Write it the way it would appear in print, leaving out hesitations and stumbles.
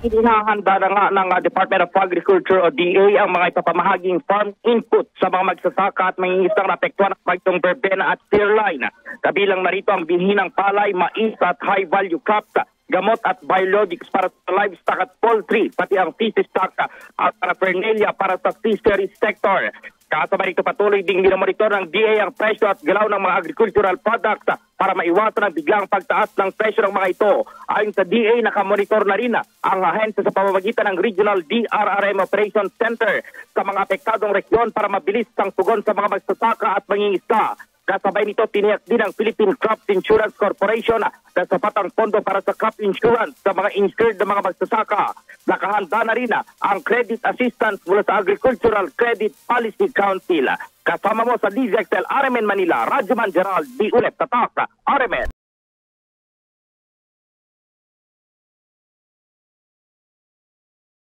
Inihahanda na nga ng Department of Agriculture o DA ang mga ipapamahaging farm input sa mga magsasaka at mangingisdang naapektuhan ng bagtong verbena at clearline. Kabilang narito ang binhinang palay, mais at high-value crops, gamot at biologics para sa livestock at poultry, pati ang feces stock at paraphernalia para sa fisheries sector. Kasabay nito patuloy ding minomonitor ng DA ang presyo at galaw ng mga agricultural products para maiwasan ang biglang pagtaas ng presyo ng mga ito. Ayon sa DA, nakamonitor na rin ang ahensya sa pamamagitan ng Regional DRRM Operations Center sa mga apektadong regiyon para mabilis ang tugon sa mga magsasaka at mangingisda. Kasabay nito, tiniyak din ang Philippine Crop Insurance Corporation na sapat ang pondo para sa crop insurance sa mga insured na mga magsasaka. Nakahanda na rin ang credit assistance mula sa Agricultural Credit Policy Council. Kasama mo sa DZXL RMN Manila, Radyoman Gerald D. Ulep Tatak, RMN.